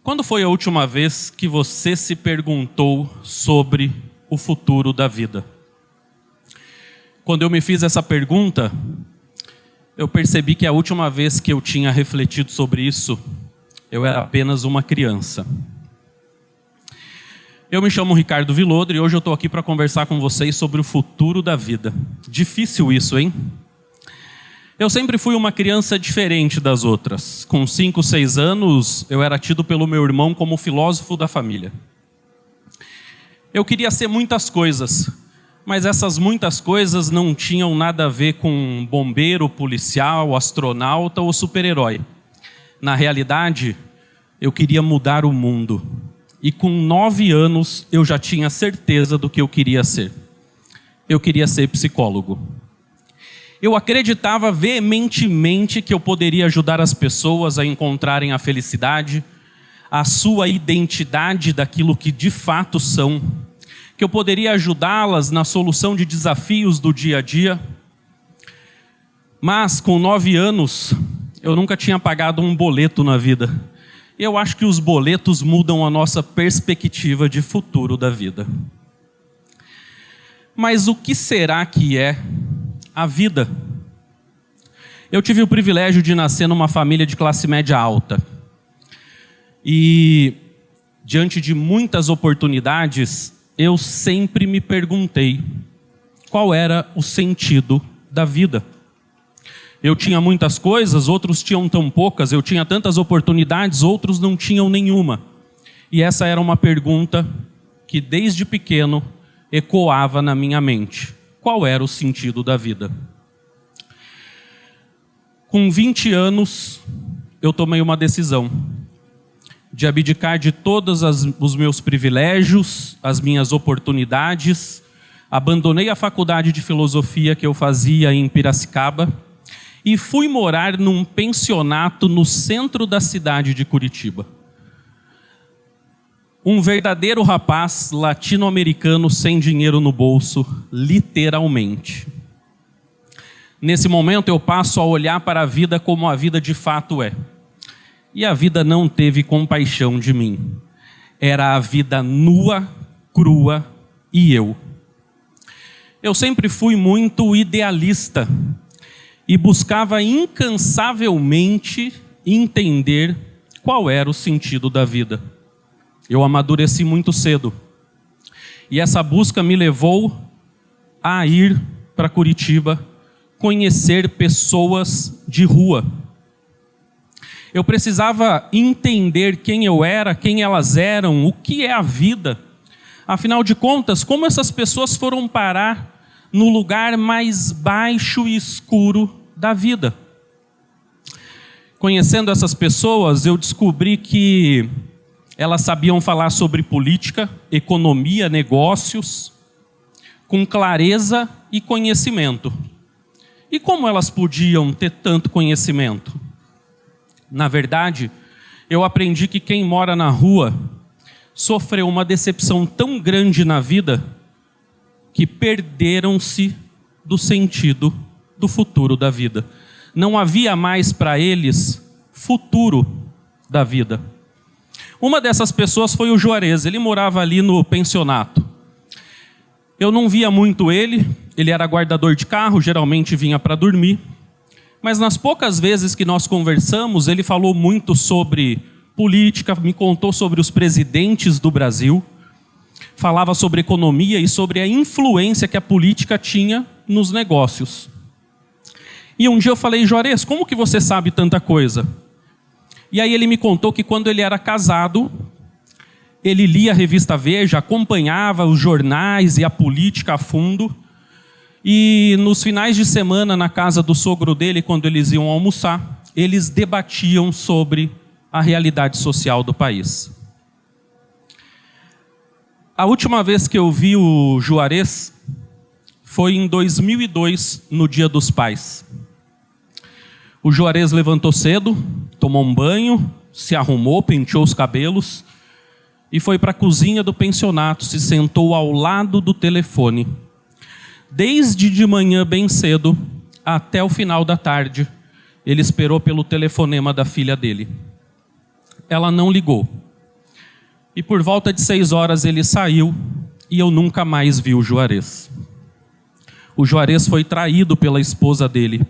Quando foi a última vez que você se perguntou sobre o futuro da vida? Quando eu me fiz essa pergunta, eu percebi que a última vez que eu tinha refletido sobre isso, eu era apenas uma criança. Eu me chamo Ricardo Vilodro e hoje eu estou aqui para conversar com vocês sobre o futuro da vida. Difícil isso, hein? Eu sempre fui uma criança diferente das outras. Com 5, 6 anos, eu era tido pelo meu irmão como o filósofo da família. Eu queria ser muitas coisas, mas essas muitas coisas não tinham nada a ver com bombeiro, policial, astronauta ou super-herói. Na realidade, eu queria mudar o mundo. E com 9 anos, eu já tinha certeza do que eu queria ser. Eu queria ser psicólogo. Eu acreditava veementemente que eu poderia ajudar as pessoas a encontrarem a felicidade, a sua identidade daquilo que de fato são, que eu poderia ajudá-las na solução de desafios do dia a dia. Mas com 9 anos, eu nunca tinha pagado um boleto na vida. Eu acho que os boletos mudam a nossa perspectiva de futuro da vida. Mas o que será que é a vida? Eu tive o privilégio de nascer numa família de classe média alta. E, diante de muitas oportunidades, eu sempre me perguntei qual era o sentido da vida. Eu tinha muitas coisas, outros tinham tão poucas. Eu tinha tantas oportunidades, outros não tinham nenhuma. E essa era uma pergunta que, desde pequeno, ecoava na minha mente. Qual era o sentido da vida? Com 20 anos, eu tomei uma decisão de abdicar de todos os meus privilégios, as minhas oportunidades. Abandonei a faculdade de filosofia que eu fazia em Piracicaba e fui morar num pensionato no centro da cidade de Curitiba. Um verdadeiro rapaz latino-americano sem dinheiro no bolso, literalmente. Nesse momento eu passo a olhar para a vida como a vida de fato é. E a vida não teve compaixão de mim. Era a vida nua, crua e eu. Eu sempre fui muito idealista e buscava incansavelmente entender qual era o sentido da vida. Eu amadureci muito cedo. E essa busca me levou a ir para Curitiba, conhecer pessoas de rua. Eu precisava entender quem eu era, quem elas eram, o que é a vida. Afinal de contas, como essas pessoas foram parar no lugar mais baixo e escuro da vida? Conhecendo essas pessoas, eu descobri que elas sabiam falar sobre política, economia, negócios, com clareza e conhecimento. E como elas podiam ter tanto conhecimento? Na verdade, eu aprendi que quem mora na rua sofreu uma decepção tão grande na vida que perderam-se do sentido do futuro da vida. Não havia mais para eles futuro da vida. Uma dessas pessoas foi o Juarez. Ele morava ali no pensionato. Eu não via muito ele era guardador de carro, geralmente vinha para dormir. Mas nas poucas vezes que nós conversamos, ele falou muito sobre política, me contou sobre os presidentes do Brasil, falava sobre economia e sobre a influência que a política tinha nos negócios. E um dia eu falei: Juarez, como que você sabe tanta coisa? E aí ele me contou que quando ele era casado, ele lia a revista Veja, acompanhava os jornais e a política a fundo. E nos finais de semana, na casa do sogro dele, quando eles iam almoçar, eles debatiam sobre a realidade social do país. A última vez que eu vi o Juarez foi em 2002, no Dia dos Pais. O Juarez levantou cedo, tomou um banho, se arrumou, penteou os cabelos e foi para a cozinha do pensionato, se sentou ao lado do telefone. Desde de manhã bem cedo até o final da tarde, ele esperou pelo telefonema da filha dele. Ela não ligou. E por volta de 6 horas ele saiu e eu nunca mais vi o Juarez. O Juarez foi traído pela esposa dele.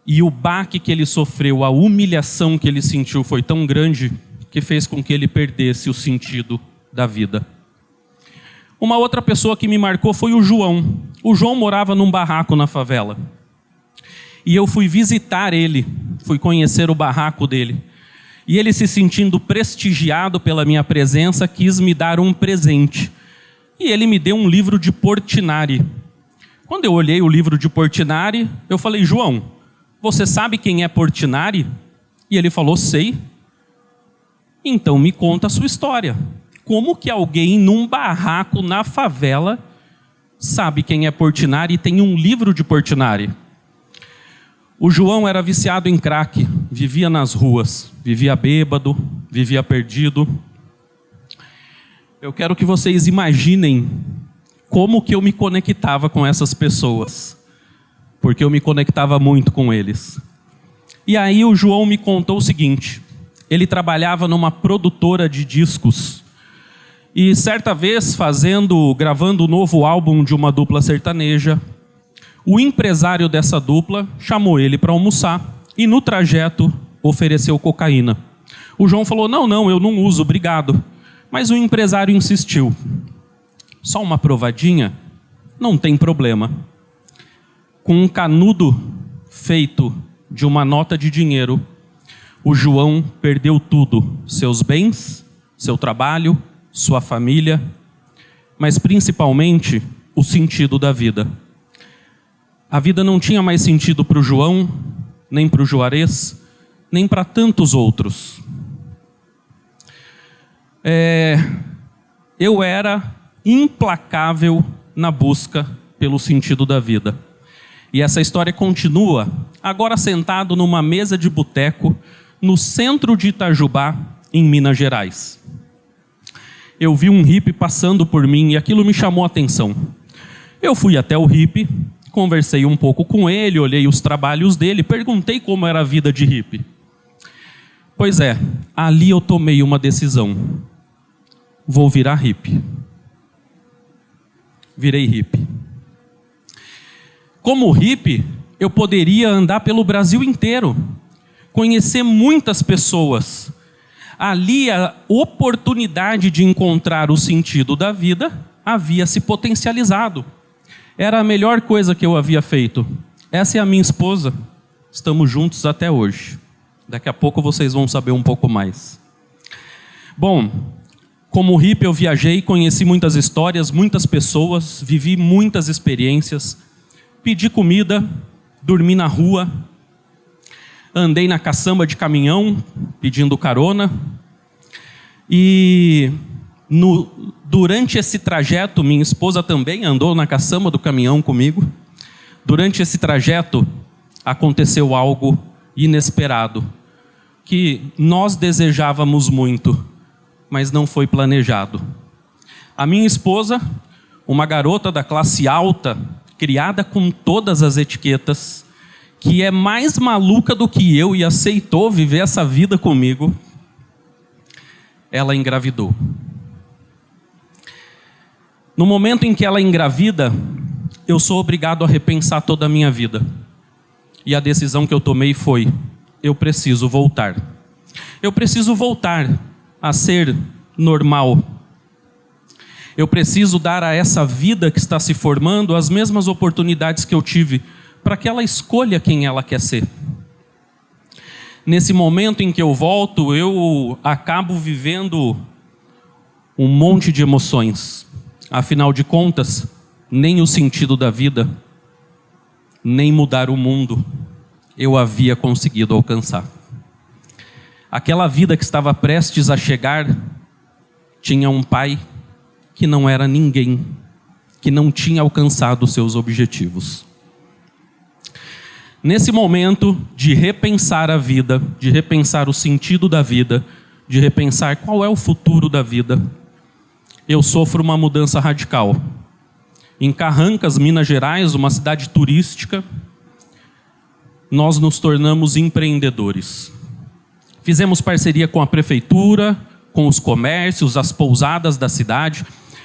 E o baque que ele sofreu, a humilhação que ele sentiu foi tão grande que fez com que ele perdesse o sentido da vida. Uma outra pessoa que me marcou foi o João. O João morava num barraco na favela. E eu fui visitar ele, fui conhecer o barraco dele. E ele, se sentindo prestigiado pela minha presença, quis me dar um presente. E ele me deu um livro de Portinari. Quando eu olhei o livro de Portinari, eu falei: João, você sabe quem é Portinari? E ele falou: sei. Então me conta a sua história. Como que alguém num barraco na favela sabe quem é Portinari e tem um livro de Portinari? O João era viciado em crack, vivia nas ruas, vivia bêbado, vivia perdido. Eu quero que vocês imaginem como que eu me conectava com essas pessoas, porque eu me conectava muito com eles. E aí o João me contou o seguinte: ele trabalhava numa produtora de discos, e certa vez gravando o novo álbum de uma dupla sertaneja, o empresário dessa dupla chamou ele para almoçar e no trajeto ofereceu cocaína. O João falou: não, eu não uso, obrigado. Mas o empresário insistiu: só uma provadinha? Não tem problema. Com um canudo feito de uma nota de dinheiro, o João perdeu tudo: seus bens, seu trabalho, sua família, mas principalmente o sentido da vida. A vida não tinha mais sentido para o João, nem para o Juarez, nem para tantos outros. Eu era implacável na busca pelo sentido da vida. E essa história continua, agora sentado numa mesa de boteco, no centro de Itajubá, em Minas Gerais. Eu vi um hippie passando por mim e aquilo me chamou a atenção. Eu fui até o hippie, conversei um pouco com ele, olhei os trabalhos dele, perguntei como era a vida de hippie. Pois é, ali eu tomei uma decisão. Vou virar hippie. Virei hippie. Como hippie, eu poderia andar pelo Brasil inteiro, conhecer muitas pessoas. Ali a oportunidade de encontrar o sentido da vida havia se potencializado. Era a melhor coisa que eu havia feito. Essa é a minha esposa. Estamos juntos até hoje. Daqui a pouco vocês vão saber um pouco mais. Bom, como hippie eu viajei, conheci muitas histórias, muitas pessoas, vivi muitas experiências, pedi comida, dormi na rua, andei na caçamba de caminhão, pedindo carona, e durante esse trajeto, minha esposa também andou na caçamba do caminhão comigo. Durante esse trajeto, aconteceu algo inesperado, que nós desejávamos muito, mas não foi planejado. A minha esposa, uma garota da classe alta, criada com todas as etiquetas, que é mais maluca do que eu e aceitou viver essa vida comigo, ela engravidou. No momento em que ela engravida, eu sou obrigado a repensar toda a minha vida. E a decisão que eu tomei foi: eu preciso voltar. Eu preciso voltar a ser normal. Eu preciso dar a essa vida que está se formando as mesmas oportunidades que eu tive, para que ela escolha quem ela quer ser. Nesse momento em que eu volto, eu acabo vivendo um monte de emoções. Afinal de contas, nem o sentido da vida, nem mudar o mundo, eu havia conseguido alcançar. Aquela vida que estava prestes a chegar, tinha um pai que não era ninguém, que não tinha alcançado seus objetivos. Nesse momento de repensar a vida, de repensar o sentido da vida, de repensar qual é o futuro da vida, eu sofro uma mudança radical. Em Carrancas, Minas Gerais, uma cidade turística, nós nos tornamos empreendedores. Fizemos parceria com a prefeitura, com os comércios, as pousadas da cidade.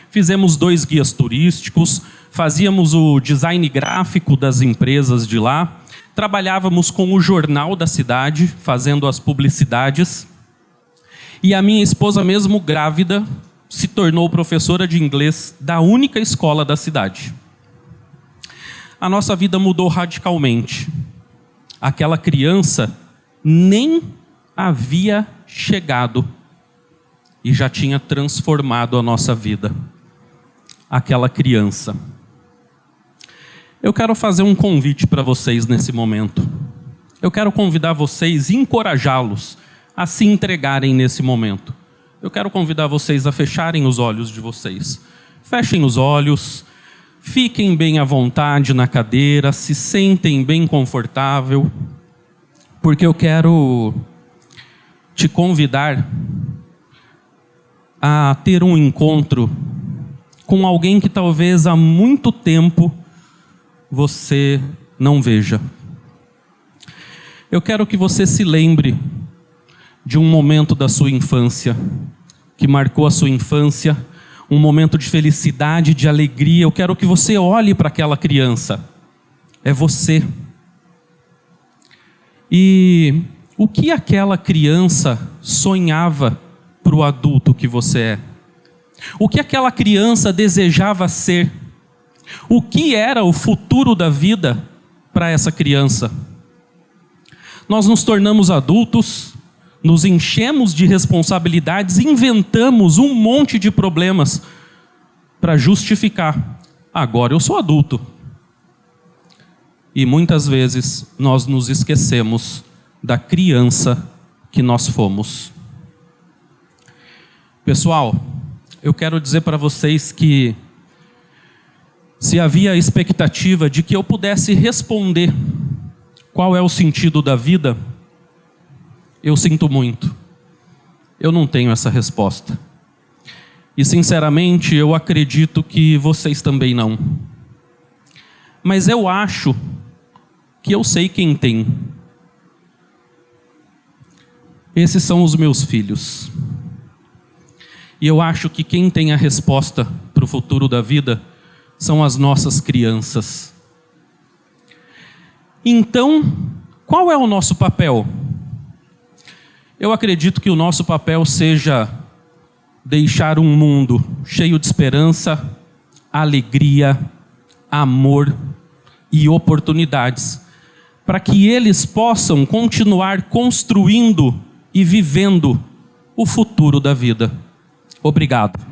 Fizemos 2 guias turísticos, fazíamos o design gráfico das empresas de lá, trabalhávamos com o jornal da cidade, fazendo as publicidades. E a minha esposa, mesmo grávida, se tornou professora de inglês da única escola da cidade. A nossa vida mudou radicalmente. Aquela criança nem havia chegado e já tinha transformado a nossa vida. Aquela criança. Eu quero fazer um convite para vocês nesse momento. Eu quero convidar vocês e encorajá-los a se entregarem nesse momento. Eu quero convidar vocês a fecharem os olhos de vocês. Fechem os olhos, fiquem bem à vontade na cadeira, se sentem bem confortável, porque eu quero te convidar a ter um encontro com alguém que talvez há muito tempo você não veja. Eu quero que você se lembre de um momento da sua infância, que marcou a sua infância, um momento de felicidade, de alegria. Eu quero que você olhe para aquela criança. É você. E o que aquela criança sonhava para o adulto que você é? O que aquela criança desejava ser? O que era o futuro da vida para essa criança? Nós nos tornamos adultos, nos enchemos de responsabilidades, inventamos um monte de problemas para justificar. Agora eu sou adulto. E muitas vezes nós nos esquecemos da criança que nós fomos. Pessoal, eu quero dizer para vocês que se havia a expectativa de que eu pudesse responder qual é o sentido da vida, eu sinto muito. Eu não tenho essa resposta. E sinceramente, eu acredito que vocês também não. Mas eu acho que eu sei quem tem. Esses são os meus filhos. E eu acho que quem tem a resposta para o futuro da vida são as nossas crianças. Então, qual é o nosso papel? Eu acredito que o nosso papel seja deixar um mundo cheio de esperança, alegria, amor e oportunidades, para que eles possam continuar construindo e vivendo o futuro da vida. Obrigado.